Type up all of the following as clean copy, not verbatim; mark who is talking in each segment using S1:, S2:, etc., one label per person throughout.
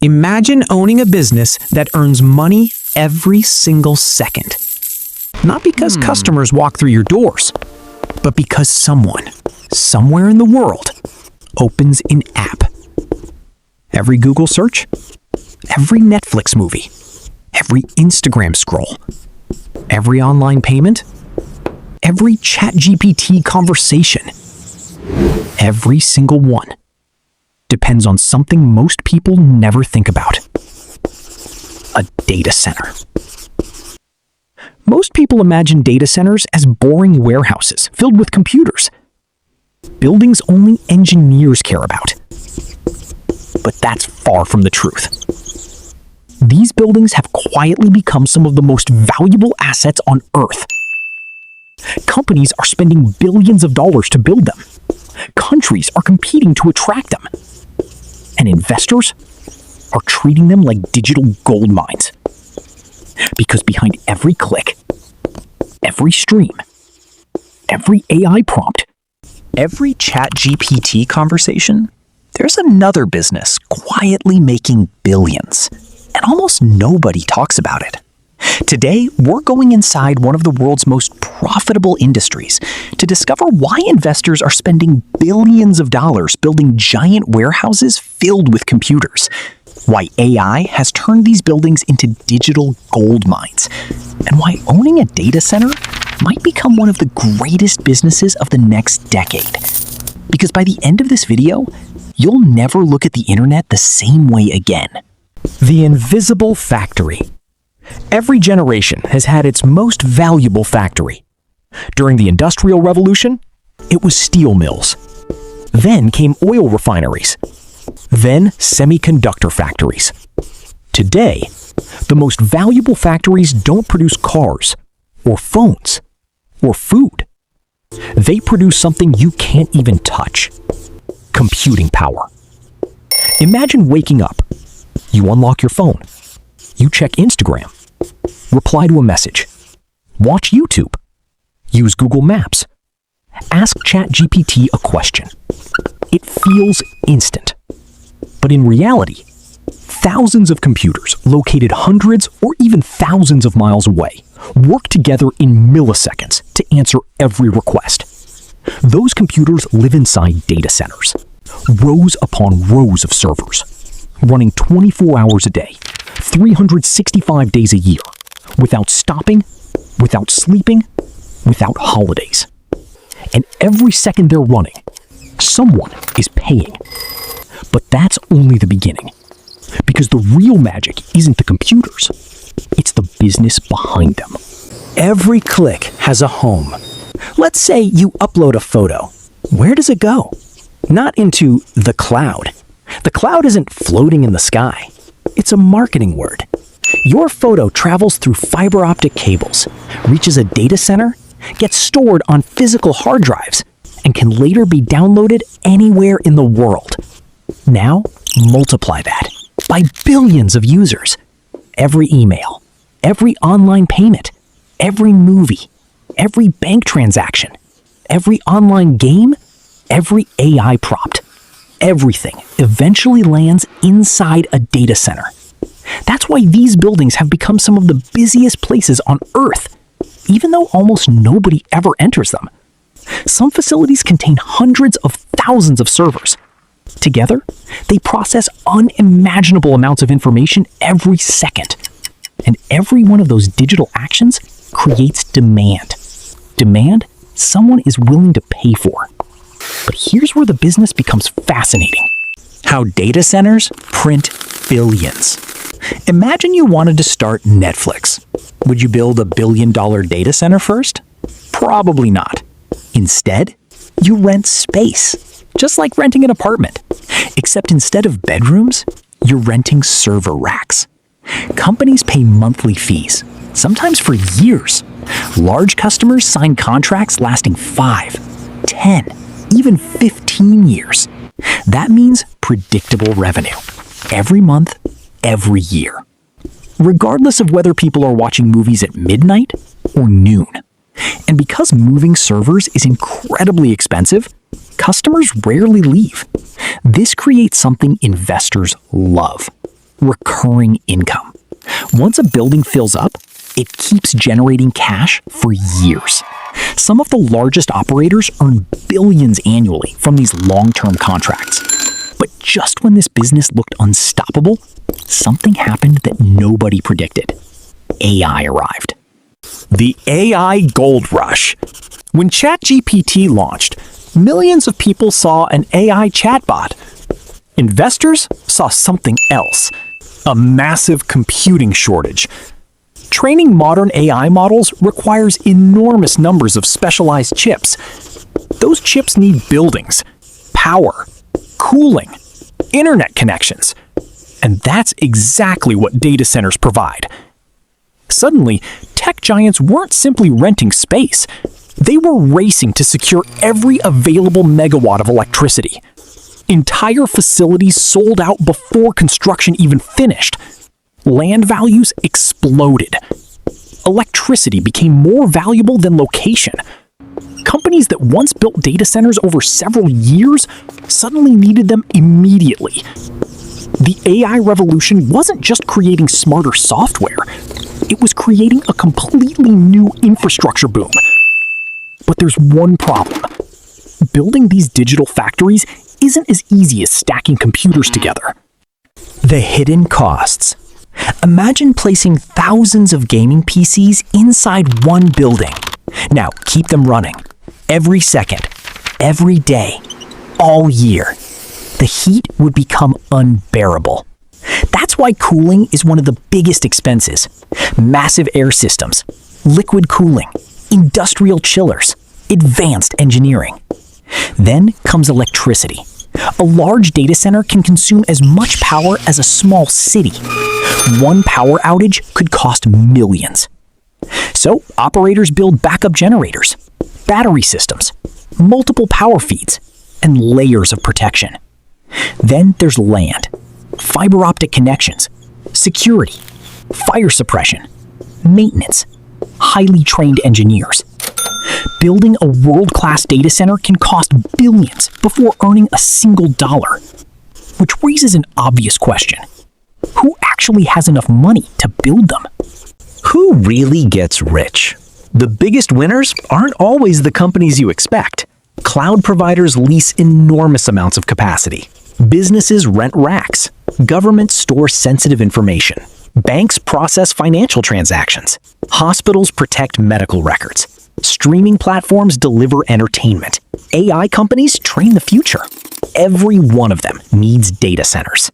S1: Imagine owning a business that earns money every single second. Not because customers walk through your doors, but because someone, somewhere in the world, opens an app. Every Google search, every Netflix movie, every Instagram scroll, every online payment, every ChatGPT conversation, every single one depends on something most people never think about: a data center. Most people imagine data centers as boring warehouses filled with computers, buildings only engineers care about. But that's far from the truth. These buildings have quietly become some of the most valuable assets on Earth. Companies are spending billions of dollars to build them. Countries are competing to attract them. And investors are treating them like digital gold mines. Because behind every click, every stream, every AI prompt, every ChatGPT conversation, there's another business quietly making billions, and almost nobody talks about it. Today, we're going inside one of the world's most profitable industries to discover why investors are spending billions of dollars building giant warehouses filled with computers, why AI has turned these buildings into digital gold mines, and why owning a data center might become one of the greatest businesses of the next decade. Because by the end of this video, you'll never look at the internet the same way again. The invisible factory. Every generation has had its most valuable factory. During the Industrial Revolution, it was steel mills. Then came oil refineries. Then semiconductor factories. Today, the most valuable factories don't produce cars, or phones, or food. They produce something you can't even touch: computing power. Imagine waking up. You unlock your phone. You check Instagram. Reply to a message. Watch YouTube. Use Google Maps. Ask ChatGPT a question. It feels instant. But in reality, thousands of computers located hundreds or even thousands of miles away work together in milliseconds to answer every request. Those computers live inside data centers, rows upon rows of servers, running 24 hours a day, 365 days a year, without stopping, without sleeping, without holidays. And every second they're running, someone is paying. But that's only the beginning. Because the real magic isn't the computers, it's the business behind them. Every click has a home. Let's say you upload a photo. Where does it go? Not into the cloud. The cloud isn't floating in the sky. It's a marketing word. Your photo travels through fiber optic cables, reaches a data center, gets stored on physical hard drives, and can later be downloaded anywhere in the world. Now, multiply that by billions of users. Every email, every online payment, every movie, every bank transaction, every online game, every AI prompt. Everything eventually lands inside a data center. That's why these buildings have become some of the busiest places on Earth, even though almost nobody ever enters them. Some facilities contain hundreds of thousands of servers. Together, they process unimaginable amounts of information every second. And every one of those digital actions creates demand. Demand someone is willing to pay for. But here's where the business becomes fascinating. How data centers print billions. Imagine you wanted to start Netflix. Would you build $1 billion data center first? Probably not. Instead, you rent space, just like renting an apartment. Except instead of bedrooms, you're renting server racks. Companies pay monthly fees, sometimes for years. Large customers sign contracts lasting 5, 10, even 15 years. That means predictable revenue. Every month, every year. Regardless of whether people are watching movies at midnight or noon. And because moving servers is incredibly expensive, customers rarely leave. This creates something investors love: recurring income. Once a building fills up, it keeps generating cash for years. Some of the largest operators earn billions annually from these long-term contracts. But just when this business looked unstoppable, something happened that nobody predicted. AI arrived. The AI gold rush. When ChatGPT launched, millions of people saw an AI chatbot. Investors saw something else, a massive computing shortage. Training modern AI models requires enormous numbers of specialized chips. Those chips need buildings, power, cooling, internet connections. And that's exactly what data centers provide. Suddenly, tech giants weren't simply renting space. They were racing to secure every available megawatt of electricity. Entire facilities sold out before construction even finished. Land values exploded. Electricity became more valuable than location. Companies that once built data centers over several years suddenly needed them immediately. The AI revolution wasn't just creating smarter software. It was creating a completely new infrastructure boom. But there's one problem. Building these digital factories isn't as easy as stacking computers together. The hidden costs. Imagine placing thousands of gaming PCs inside one building. Now keep them running. Every second, every day, all year. The heat would become unbearable. That's why cooling is one of the biggest expenses. Massive air systems, liquid cooling, industrial chillers, advanced engineering. Then comes electricity. A large data center can consume as much power as a small city. One power outage could cost millions. So operators build backup generators, battery systems, multiple power feeds, and layers of protection. Then there's land, fiber optic connections, security, fire suppression, maintenance, highly trained engineers. Building a world-class data center can cost billions before earning a single dollar. Which raises an obvious question. Who actually has enough money to build them?
S2: Who really gets rich? The biggest winners aren't always the companies you expect. Cloud providers lease enormous amounts of capacity. Businesses rent racks. Governments store sensitive information. Banks process financial transactions. Hospitals protect medical records. Streaming platforms deliver entertainment. AI companies train the future. Every one of them needs data centers.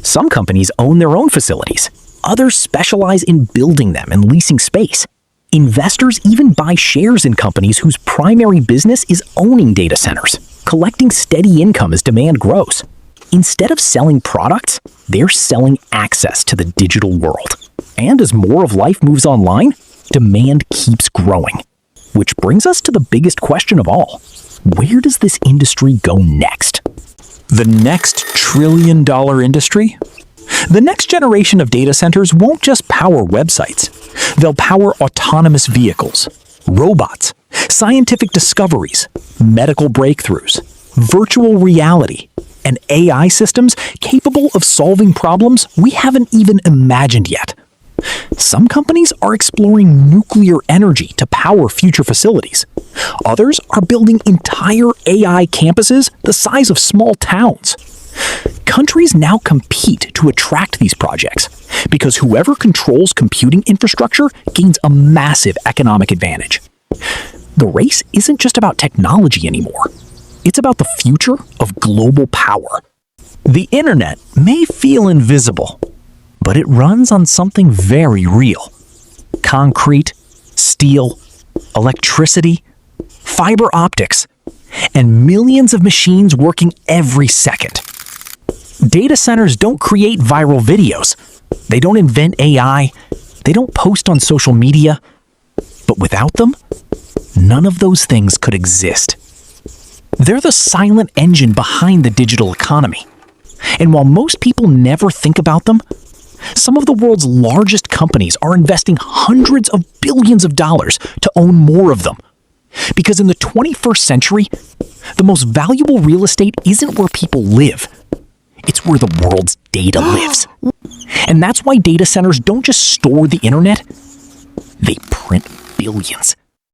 S2: Some companies own their own facilities. Others specialize in building them and leasing space. Investors even buy shares in companies whose primary business is owning data centers, collecting steady income as demand grows. Instead of selling products, they're selling access to the digital world. And as more of life moves online, demand keeps growing. Which brings us to the biggest question of all. Where does this industry go next? The next trillion-dollar industry? The next generation of data centers won't just power websites. They'll power autonomous vehicles, robots, scientific discoveries, medical breakthroughs, virtual reality, and AI systems capable of solving problems we haven't even imagined yet. Some companies are exploring nuclear energy to power future facilities. Others are building entire AI campuses the size of small towns. Countries now compete to attract these projects because whoever controls computing infrastructure gains a massive economic advantage. The race isn't just about technology anymore. It's about the future of global power. The internet may feel invisible, but it runs on something very real. Concrete, steel, electricity, fiber optics, and millions of machines working every second. Data centers don't create viral videos. They don't invent AI. They don't post on social media. But without them, none of those things could exist. They're the silent engine behind the digital economy. And while most people never think about them, some of the world's largest companies are investing hundreds of billions of dollars to own more of them. Because in the 21st century, the most valuable real estate isn't where people live. It's where the world's data lives.
S1: And that's why data centers don't just store the internet, they print billions.